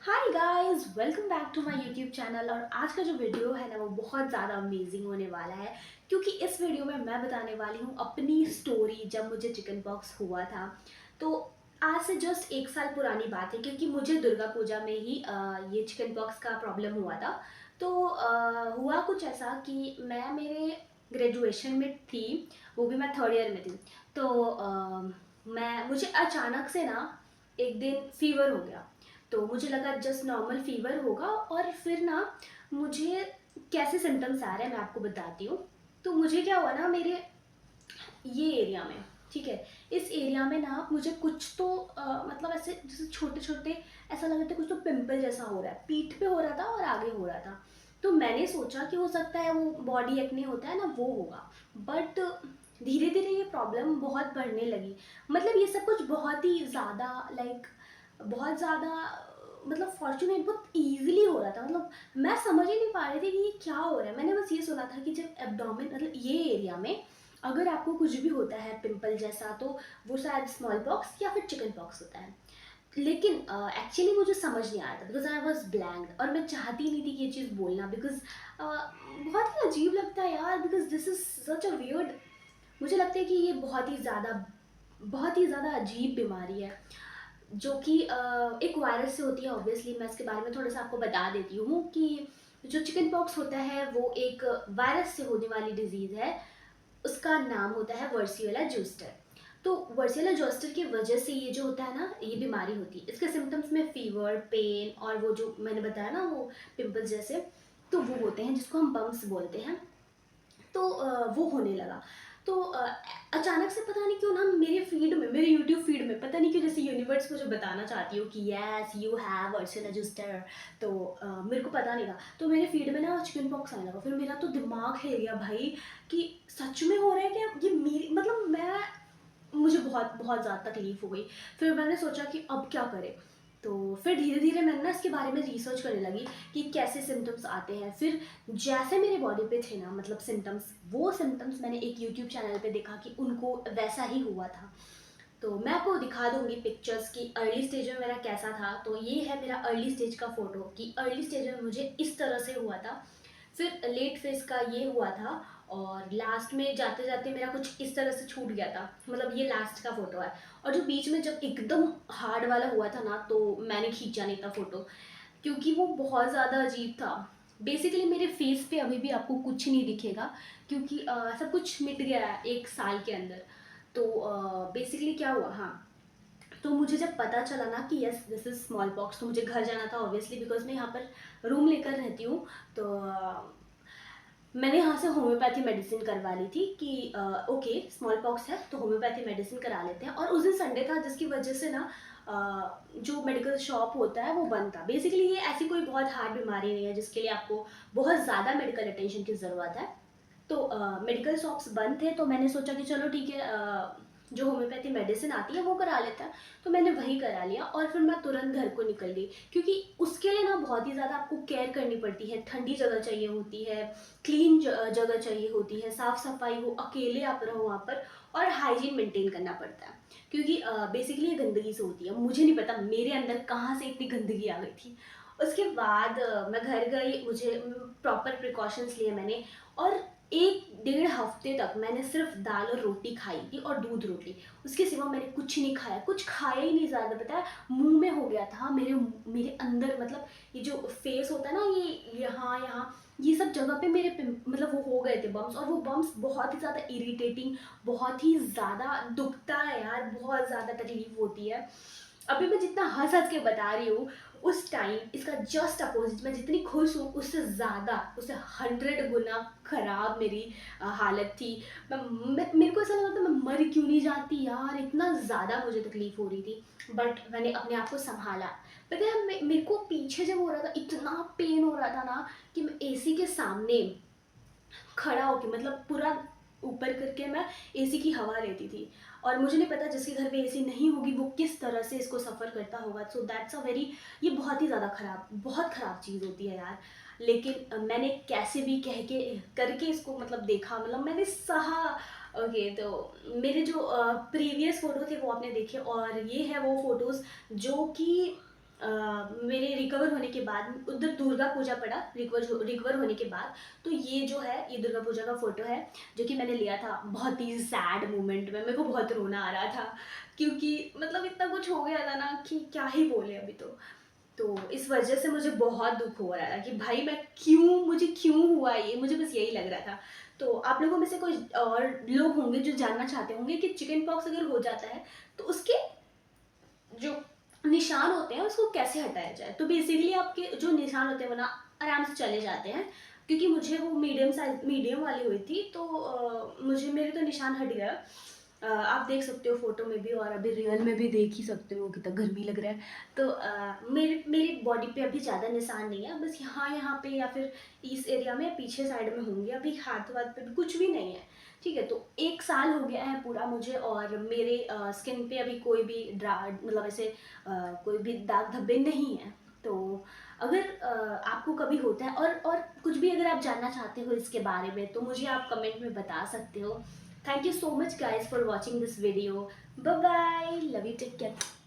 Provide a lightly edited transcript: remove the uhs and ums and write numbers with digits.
Hi guys, welcome back to my YouTube channel. और आज का जो वीडियो है ना वो बहुत ज़्यादा अमेजिंग होने वाला है, क्योंकि इस वीडियो में मैं बताने वाली हूँ अपनी स्टोरी जब मुझे चिकन पॉक्स हुआ था। तो आज से जस्ट 1 साल पुरानी बात है, क्योंकि मुझे दुर्गा पूजा में ही ये चिकन पॉक्स का प्रॉब्लम हुआ था। तो हुआ कुछ ऐसा कि मैं मेरे ग्रेजुएशन में थी, वो भी मैं थर्ड ईयर में थी। तो मैं मुझे अचानक से ना एक दिन फीवर हो गया। तो मुझे लगा जस्ट नॉर्मल फीवर होगा, और फिर ना मुझे कैसे सिम्टम्स आ रहे हैं मैं आपको बताती हूँ। तो मुझे क्या हुआ ना, मेरे ये एरिया में, ठीक है, इस एरिया में ना मुझे कुछ तो मतलब ऐसे जैसे छोटे छोटे, ऐसा लग रहा था कुछ तो पिंपल जैसा हो रहा है, पीठ पे हो रहा था और आगे हो रहा था। तो मैंने सोचा कि हो सकता है वो बॉडी एक्ने होता है ना, वो होगा। बट धीरे धीरे ये प्रॉब्लम बहुत बढ़ने लगी। मतलब ये सब कुछ बहुत ही ज़्यादा, लाइक बहुत ज़्यादा, मतलब फॉर्चुनेट, बहुत ईजिली हो रहा था। मतलब मैं समझ ही नहीं पा रही थी कि ये क्या हो रहा है। मैंने बस ये सुना था कि जब एब्डोमेन, मतलब ये एरिया में अगर आपको कुछ भी होता है पिंपल जैसा, तो वो शायद स्मॉल पॉक्स या फिर चिकन पॉक्स होता है। लेकिन एक्चुअली मुझे समझ नहीं आ रहा था, बिकॉज आई वॉज ब्लैंक, और मैं चाहती नहीं थी कि ये चीज़ बोलना, बिकॉज बहुत ही अजीब लगता है यार, because this is such a weird. मुझे लगता है कि ये बहुत ही ज़्यादा अजीब बीमारी है, जो कि एक वायरस से होती है। ऑब्वियसली मैं इसके बारे में थोड़ा सा आपको बता देती हूँ कि जो चिकन पॉक्स होता है वो एक वायरस से होने वाली डिजीज़ है। उसका नाम होता है वर्सियोला जोस्टर। तो वर्सियोला जोस्टर की वजह से ये जो होता है ना, ये बीमारी होती है। इसके सिम्टम्स में फीवर, पेन, और वो जो मैंने बताया ना वो पिंपल्स जैसे, तो वो होते हैं, जिसको हम बम्स बोलते हैं। तो वो होने लगा। तो अचानक से पता नहीं क्यों ना मेरे फीड में, मेरे यूट्यूब फीड में, पता नहीं क्यों, जैसे यूनिवर्स मुझे बताना चाहती हो कि yes you have virtual register. तो मेरे को पता नहीं था, तो मेरे फीड में ना चिकन पॉक्स आने लगा। फिर मेरा तो दिमाग हिल गया भाई, कि सच में हो रहा है क्या ये, मेरी मतलब मैं, मुझे बहुत बहुत ज़्यादा तकलीफ हो गई। फिर मैंने सोचा कि अब क्या करें। तो फिर धीरे धीरे मैंने ना इसके बारे में रिसर्च करने लगी कि कैसे सिम्टम्स आते हैं। फिर जैसे मेरे बॉडी पे थे ना, मतलब सिम्टम्स, वो सिम्टम्स मैंने एक यूट्यूब चैनल पे देखा कि उनको वैसा ही हुआ था। तो मैं आपको दिखा दूंगी पिक्चर्स की अर्ली स्टेज में मेरा कैसा था। तो ये है मेरा अर्ली स्टेज का फोटो, कि अर्ली स्टेज में मुझे इस तरह से हुआ था। फिर लेट फेज का ये हुआ था, और लास्ट में जाते जाते मेरा कुछ इस तरह से छूट गया था। मतलब ये लास्ट का फोटो है। और जो बीच में जब एकदम हार्ड वाला हुआ था ना, तो मैंने खींचा नहीं था फोटो, क्योंकि वो बहुत ज़्यादा अजीब था। बेसिकली मेरे फेस पे अभी भी आपको कुछ नहीं दिखेगा, क्योंकि सब कुछ मिट गया है 1 साल के अंदर। तो बेसिकली क्या हुआ, हाँ, तो मुझे जब पता चला ना कि yes this is small pox, तो मुझे घर जाना था ऑब्वियसली, बिकॉज मैं यहाँ पर रूम लेकर रहती हूँ। तो मैंने यहाँ से होम्योपैथी मेडिसिन करवा ली थी कि ओके स्मॉल पॉक्स है तो होम्योपैथी मेडिसिन करा लेते हैं। और उस दिन संडे था, जिसकी वजह से ना जो मेडिकल शॉप होता है वो बंद था। बेसिकली ये ऐसी कोई बहुत हार्ड बीमारी नहीं है जिसके लिए आपको बहुत ज़्यादा मेडिकल अटेंशन की ज़रूरत है। तो मेडिकल शॉप्स बंद थे, तो मैंने सोचा कि चलो ठीक है, जो होम्योपैथी मेडिसिन आती है वो करा लेता है। तो मैंने वही करा लिया, और फिर मैं तुरंत घर को निकल गई, क्योंकि उसके लिए ना बहुत ही ज़्यादा आपको केयर करनी पड़ती है। ठंडी जगह चाहिए होती है, क्लीन जगह चाहिए होती है, साफ़ सफाई हो, अकेले आप रहो वहाँ पर, और हाइजीन मेंटेन करना पड़ता है, क्योंकि बेसिकली ये गंदगी से होती है। मुझे नहीं पता मेरे अंदर कहाँ से इतनी गंदगी आ गई थी। उसके बाद मैं घर गई, मुझे प्रॉपर प्रिकॉशंस लिए मैंने। और 1 डेढ़ हफ्ते तक मैंने सिर्फ दाल और रोटी खाई थी, और दूध रोटी। उसके सिवा मैंने कुछ नहीं खाया, कुछ खाया ही नहीं ज़्यादा। पता है, मुंह में हो गया था, मेरे अंदर, मतलब ये जो फेस होता है ना, ये यहाँ यहाँ, ये सब जगह पे मेरे मतलब वो हो गए थे बम्स। और वो बम्स बहुत ही ज़्यादा इरिटेटिंग, बहुत ही ज़्यादा दुखता है यार, बहुत ज़्यादा तकलीफ होती है। अभी मैं जितना हंस हंस के बता रही हूँ, उस टाइम इसका जस्ट अपोजिट, मैं जितनी खुश हूँ उससे ज़्यादा, उससे 100 गुना खराब मेरी हालत थी। मेरे को ऐसा लग रहा था मैं मर क्यों नहीं जाती यार, इतना ज़्यादा मुझे तकलीफ हो रही थी। बट मैंने अपने आप को संभाला। पता है, मेरे को पीछे जब हो रहा था, इतना पेन हो रहा था ना, कि मैं एसी के सामने खड़ा होके, मतलब पूरा ऊपर करके मैं एसी की हवा लेती थी। और मुझे नहीं पता जिसके घर पे एसी नहीं होगी वो किस तरह से इसको सफ़र करता होगा। सो दैट्स अ वेरी, ये बहुत ही ज़्यादा ख़राब, बहुत ख़राब चीज़ होती है यार। लेकिन मैंने कैसे भी कह के करके इसको मतलब देखा, मतलब मैंने सहा। ओके, तो मेरे जो प्रीवियस फ़ोटो थे वो आपने देखे, और ये है वो फ़ोटोज़ जो कि मेरे रिकवर होने के बाद उधर दुर्गा पूजा पड़ा, रिकवर होने के बाद। तो ये जो है ये दुर्गा पूजा का फ़ोटो है जो कि मैंने लिया था बहुत ही सैड मोमेंट में। मेरे को बहुत रोना आ रहा था क्योंकि मतलब इतना कुछ हो गया था ना कि क्या ही बोले अभी तो इस वजह से मुझे बहुत दुख हो रहा था कि भाई मुझे क्यों हुआ ये, मुझे बस यही लग रहा था। तो आप लोगों में से कोई और लोग होंगे जो जानना चाहते होंगे कि चिकन पॉक्स अगर हो जाता है तो उसके जो निशान होते हैं उसको कैसे हटाया जाए। तो बेसिकली आपके जो निशान होते हैं वो ना आराम से चले जाते हैं, क्योंकि मुझे वो मीडियम वाली हुई थी तो मुझे मेरे तो निशान हट गया। आप देख सकते हो फोटो में भी और अभी रियल में भी देख ही सकते हो कितना गर्मी लग रहा है। तो मेरे मेरी बॉडी पे अभी ज़्यादा निशान नहीं है, बस यहाँ पे या फिर इस एरिया में पीछे साइड में होंगे। अभी हाथ वाथ पे भी कुछ भी नहीं है। ठीक है, तो 1 साल हो गया है पूरा मुझे, और मेरे स्किन पे अभी कोई भी मतलब ऐसे कोई भी दाग धब्बे नहीं है। तो अगर आपको कभी होता है और कुछ भी अगर आप जानना चाहते हो इसके बारे में तो मुझे आप कमेंट में बता सकते हो। Thank you so much guys for watching this video. Bye bye, love you, take care.